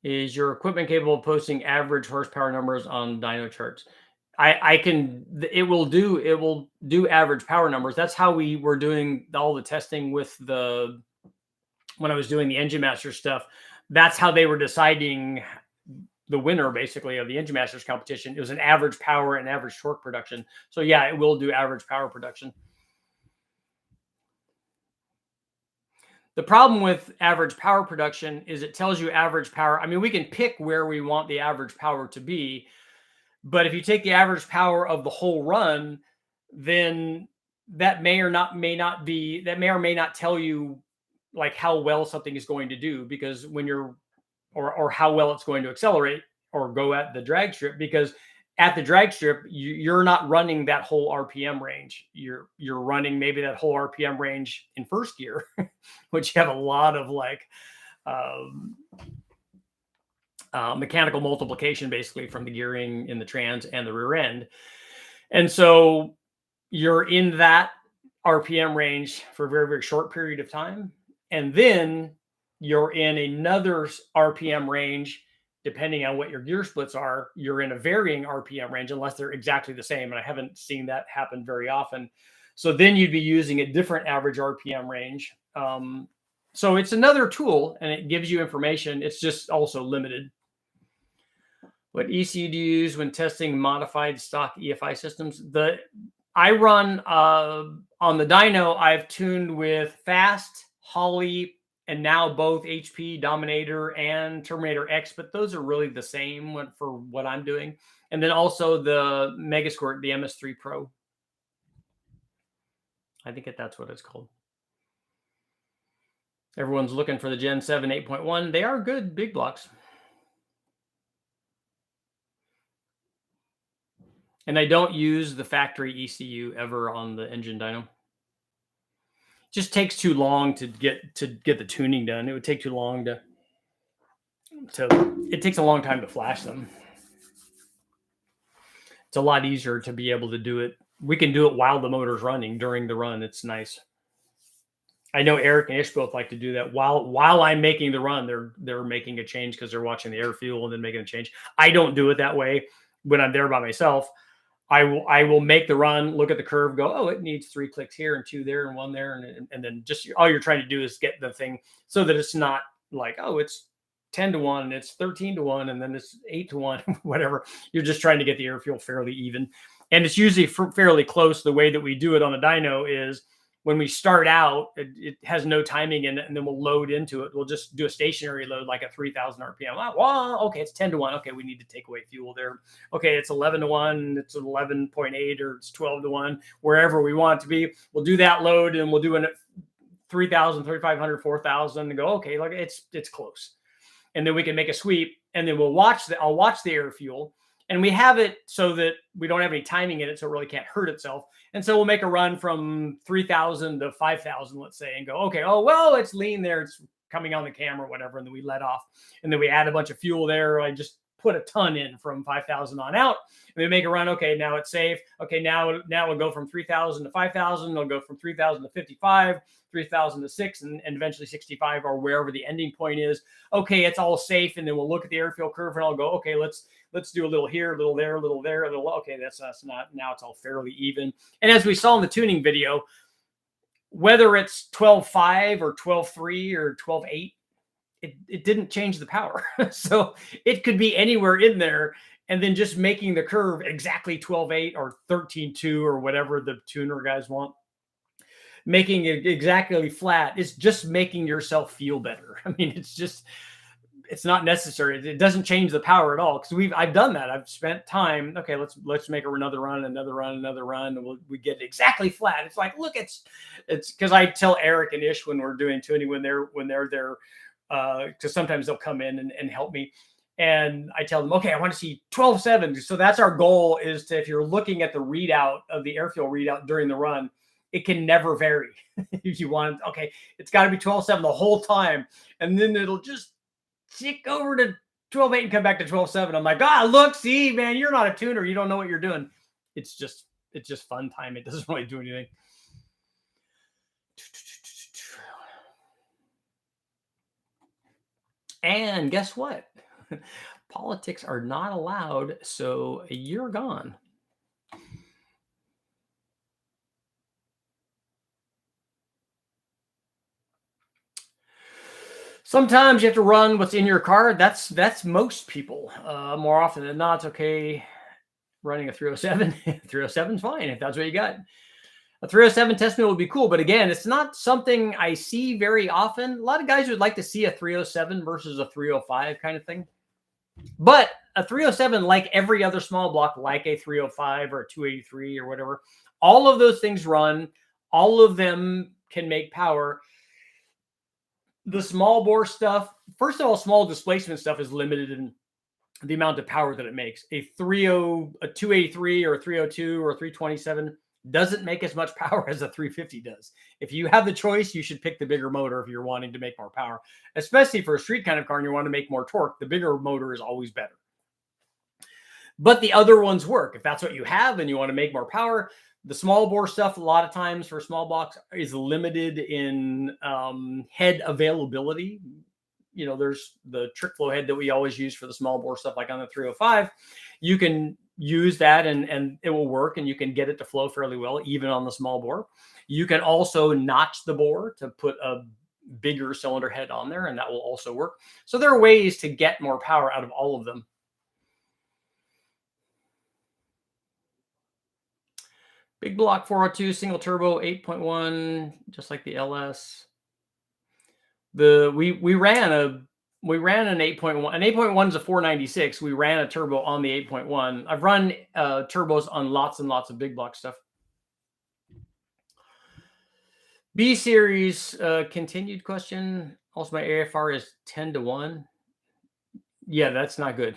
Is your equipment capable of posting average horsepower numbers on dyno charts? It will do average power numbers. That's how we were doing all the testing with when I was doing the Engine Master stuff. That's how they were deciding the winner, basically, of the Engine Masters competition. It was an average power and average torque production. So yeah, it will do average power production. The problem with average power production is it tells you average power. I mean, we can pick where we want the average power to be, but if you take the average power of the whole run, then that may or may not tell you like how well something is going to do, because when you're or how well it's going to accelerate or go at the drag strip, because at the drag strip, you're not running that whole RPM range. You're running maybe that whole RPM range in first gear, which you have a lot of like mechanical multiplication basically from the gearing in the trans and the rear end. And so you're in that RPM range for a very, very short period of time. And then you're in another RPM range, depending on what your gear splits are. You're in a varying RPM range, unless they're exactly the same. And I haven't seen that happen very often. So then you'd be using a different average RPM range. So it's another tool and it gives you information. It's just also limited. What ECU do you use when testing modified stock EFI systems? I run on the dyno, I've tuned with Fast, Holly, and now both HP Dominator and Terminator X, but those are really the same for what I'm doing. And then also the Megasquirt, the MS3 Pro. I think that's what it's called. Everyone's looking for the Gen 7 8.1. They are good big blocks. And I don't use the factory ECU ever on the engine dyno. It just takes too long to get the tuning done. It would take too long it takes a long time to flash them. It's a lot easier to be able to do it. We can do it while the motor's running during the run. It's nice. I know Eric and Ish both like to do that while I'm making the run. They're making a change because they're watching the air fuel and then making a change. I don't do it that way when I'm there by myself. I will make the run, look at the curve, go, oh, it needs 3 clicks here and 2 there and 1 there. And then just all you're trying to do is get the thing so that it's not like, oh, it's 10 to 1, it's 13 to 1, and then it's 8 to 1, whatever. You're just trying to get the air fuel fairly even. And it's usually fairly close. The way that we do it on the dyno is when we start out, it has no timing in it, and then we'll load into it. We'll just do a stationary load like at 3,000 RPM. Well, okay, it's 10 to 1. Okay, we need to take away fuel there. Okay, it's 11 to 1. It's 11.8 or it's 12 to 1, wherever we want it to be. We'll do that load, and we'll do it at 3,000, 3,500, 4,000, and go, okay, look, it's close. And then we can make a sweep, and then I'll watch the air fuel. And we have it so that we don't have any timing in it, so it really can't hurt itself. And so we'll make a run from 3,000 to 5,000, let's say, and go, okay, oh, well, it's lean there. It's coming on the camera, whatever. And then we let off. And then we add a bunch of fuel there. I just put a ton in from 5,000 on out. And we make a run. Okay, now it's safe. Okay, now we'll go from 3,000 to 5,000. It'll go from 3,000 to 55, 3,000 to 6, and eventually 65 or wherever the ending point is. Okay, it's all safe. And then we'll look at the air fuel curve and I'll go, okay, let's do a little here, a little there, a little there, a little. Okay, that's not. Now it's all fairly even. And as we saw in the tuning video, whether it's 12.5 or 12.3 or 12.8, it didn't change the power. So it could be anywhere in there, and then just making the curve exactly 12.8 or 13.2 or whatever the tuner guys want. Making it exactly flat is just making yourself feel better. I mean, it's not necessary. It doesn't change the power at all. Because I've done that. I've spent time. Okay, let's make another run. And we get exactly flat. It's like, look, it's because I tell Eric and Ish when we're doing tuning, when they're there, because sometimes they'll come in and help me. And I tell them, okay, I want to see 12.7. So that's our goal, is to, if you're looking at the readout of the air fuel readout during the run, it can never vary. If you want, okay, it's got to be 12.7 the whole time. And then it'll just tick over to 12.8 and come back to 12.7. I'm like, look, see, man, you're not a tuner. You don't know what you're doing. It's just fun time. It doesn't really do anything. And guess what? Politics are not allowed, so you're gone. Sometimes you have to run what's in your car. That's most people. More often than not, it's okay running a 307. 307 is fine if that's what you got. A 307 test mill would be cool, but again, it's not something I see very often. A lot of guys would like to see a 307 versus a 305 kind of thing. But a 307, like every other small block, like a 305 or a 283 or whatever, all of those things run. All of them can make power. The small bore stuff, first of all, small displacement stuff is limited in the amount of power that it makes. A 283 or a 302 or a 327 doesn't make as much power as a 350 does. If you have the choice, you should pick the bigger motor if you're wanting to make more power, especially for a street kind of car and you want to make more torque. The bigger motor is always better. But the other ones work. If that's what you have and you want to make more power, the small bore stuff, a lot of times for small blocks, is limited in head availability. You know, there's the trick flow head that we always use for the small bore stuff, like on the 305. You can use that and it will work, and you can get it to flow fairly well, even on the small bore. You can also notch the bore to put a bigger cylinder head on there, and that will also work. So there are ways to get more power out of all of them. Big block 402 single turbo 8.1, just like the LS. We ran an 8.1. An 8.1 is a 496. We ran a turbo on the 8.1. I've run turbos on lots and lots of big block stuff. B series continued question. Also, my AFR is 10-1. Yeah, that's not good.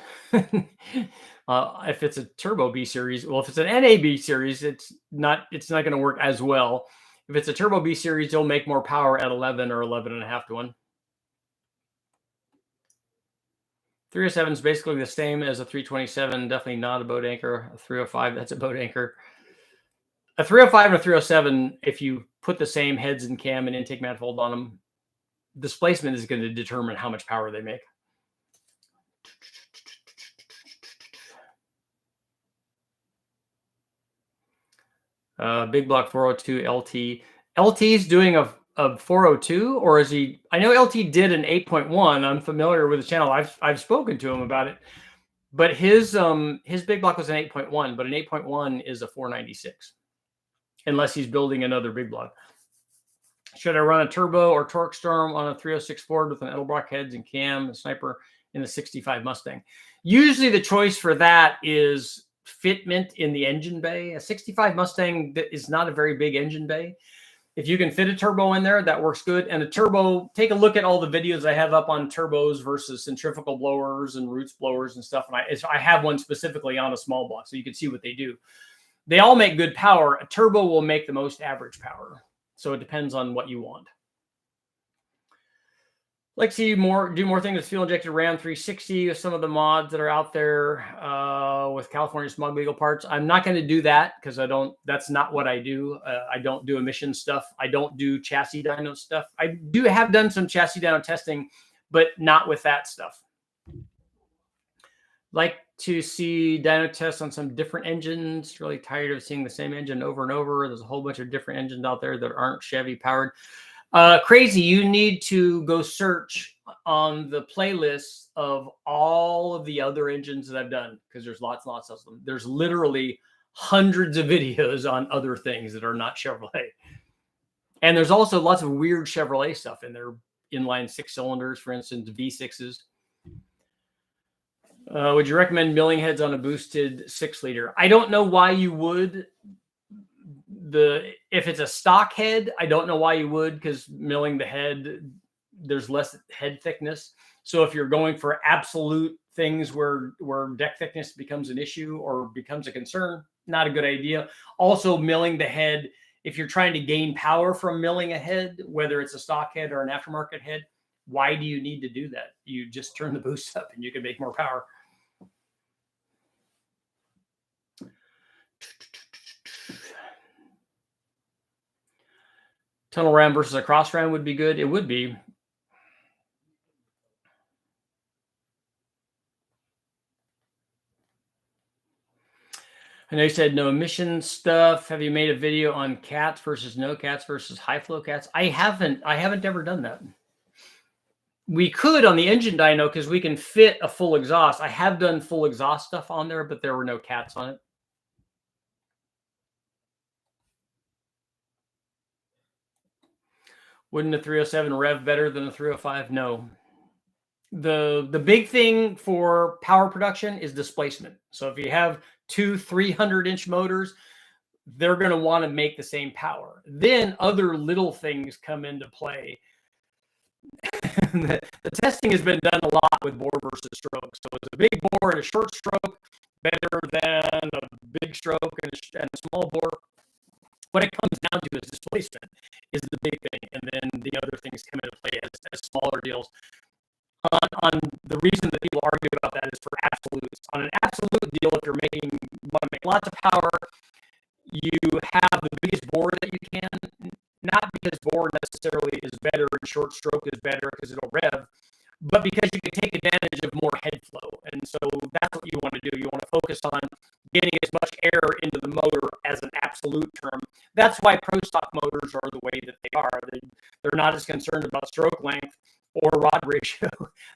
If it's a turbo B series, well, if it's an NA B series, it's not going to work as well. If it's a turbo B series, it'll make more power at 11 or 11.5-1. 307 is basically the same as a 327. Definitely not a boat anchor. A 305, that's a boat anchor. A 305 and a 307, if you put the same heads and cam and intake manifold on them, displacement is going to determine how much power they make. Big block 402 LT. LT's doing a 402, or is he? I know LT did an 8.1. I'm familiar with the channel. I've spoken to him about it, but his big block was an 8.1, but an 8.1 is a 496, unless he's building another big block. Should I run a turbo or torque storm on a 306 Ford with an Edelbrock heads and cam and sniper in the 65 Mustang? Usually the choice for that is fitment in the engine bay. A 65 Mustang is not a very big engine bay. If you can fit a turbo in there, that works good. And a turbo, take a look at all the videos I have up on turbos versus centrifugal blowers and roots blowers and stuff. And I have one specifically on a small block, so you can see what they do. They all make good power. A turbo will make the most average power. So it depends on what you want. Like to see do more things with fuel injected Ram 360 with some of the mods that are out there with California Smog Beagle parts. I'm not going to do that because that's not what I do. I don't do emission stuff. I don't do chassis dyno stuff. I have done some chassis dyno testing, but not with that stuff. Like to see dyno tests on some different engines. Really tired of seeing the same engine over and over. There's a whole bunch of different engines out there that aren't Chevy powered. Crazy, you need to go search on the playlist of all of the other engines that I've done, because there's lots and lots of them. There's literally hundreds of videos on other things that are not Chevrolet. And there's also lots of weird Chevrolet stuff in there. Inline 6 cylinders, for instance, V6s. Would you recommend milling heads on a boosted 6-liter? I don't know why you would. If it's a stock head, I don't know why you would, because milling the head, there's less head thickness. So if you're going for absolute things where deck thickness becomes an issue or becomes a concern, not a good idea. Also, milling the head, if you're trying to gain power from milling a head, whether it's a stock head or an aftermarket head, why do you need to do that? You just turn the boost up and you can make more power. Tunnel ram versus a cross ram would be good. It would be. I know you said no emission stuff. Have you made a video on cats versus no cats versus high flow cats? I haven't ever done that. We could on the engine dyno because we can fit a full exhaust. I have done full exhaust stuff on there, but there were no cats on it. Wouldn't a 307 rev better than a 305? No. The big thing for power production is displacement. So if you have two 300-inch motors, they're going to want to make the same power. Then other little things come into play. the testing has been done a lot with bore versus stroke. So it's a big bore and a short stroke better than a big stroke and a small bore. What it comes down to is displacement is the big thing, and then the other things come into play as smaller deals. On the reason that people argue about that is for absolutes. On an absolute deal, if you're want to make lots of power, you have the biggest bore that you can. Not because bore necessarily is better and short stroke is better because it'll rev, but because you can take advantage of more head flow. And so that's what you want to do. You want to focus on getting as much air into the motor as an absolute term. That's why pro stock motors are the way that they are. They're not as concerned about stroke length or rod ratio.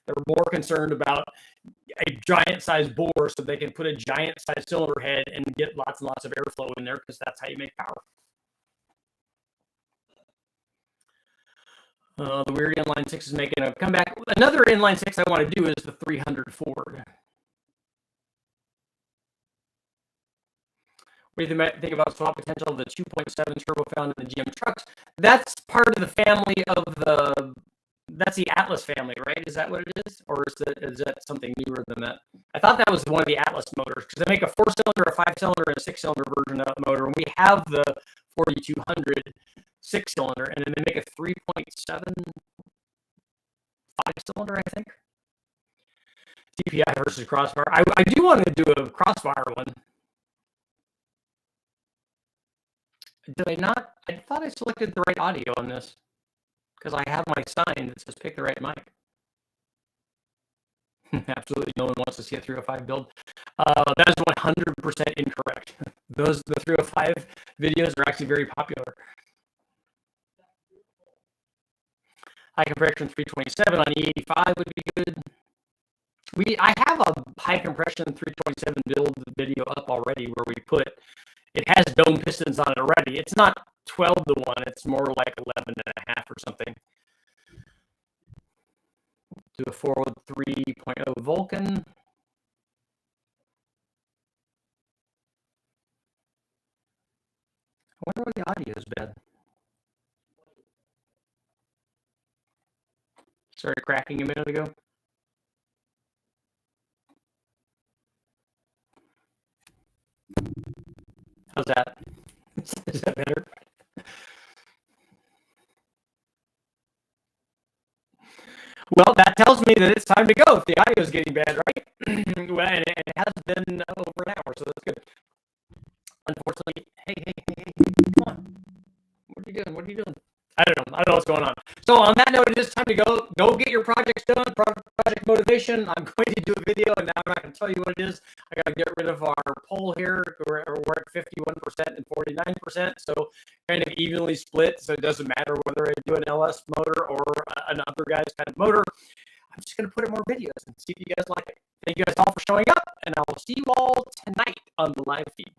They're more concerned about a giant size bore so they can put a giant size cylinder head and get lots and lots of airflow in there, because that's how you make power. The weird inline 6 is making a comeback. Another inline 6 I want to do is the 300 Ford. What do you think about swap potential of the 2.7 turbo found in the GM trucks? That's part of the family of that's the Atlas family, right? Is that what it is? Or is that something newer than that? I thought that was one of the Atlas motors, because they make a 4-cylinder, a 5-cylinder, and a 6-cylinder version of that motor. And we have the 4200 6-cylinder, and then they make a 3.7 5-cylinder, I think. DPI versus crossfire. I do want to do a crossfire one. Did I not? I thought I selected the right audio on this, because I have my sign that says pick the right mic. Absolutely no one wants to see a 305 build. That is 100% incorrect. The 305 videos are actually very popular. High compression 327 on E85 would be good. I have a high compression 327 build video up already where it has dome pistons on it already. It's not 12 to 1. It's more like 11 and a half or something. Do a 403.0 Vulcan. I wonder why the audio is bad. Started cracking a minute ago. How's that? Is that better? Well, that tells me that it's time to go if the audio is getting bad, right? Well, and it has been over an hour, so that's good. Unfortunately, hey, come on. What are you doing? I don't know what's going on. So on that note, it is time to go get your projects done. Project motivation. I'm going to do a video, and now I'm not going to tell you what it is. I got to get rid of our poll here. We're at 51% and 49%, so kind of evenly split. So it doesn't matter whether I do an LS motor or another guy's kind of motor. I'm just going to put in more videos and see if you guys like it. Thank you guys all for showing up, and I will see you all tonight on the live feed.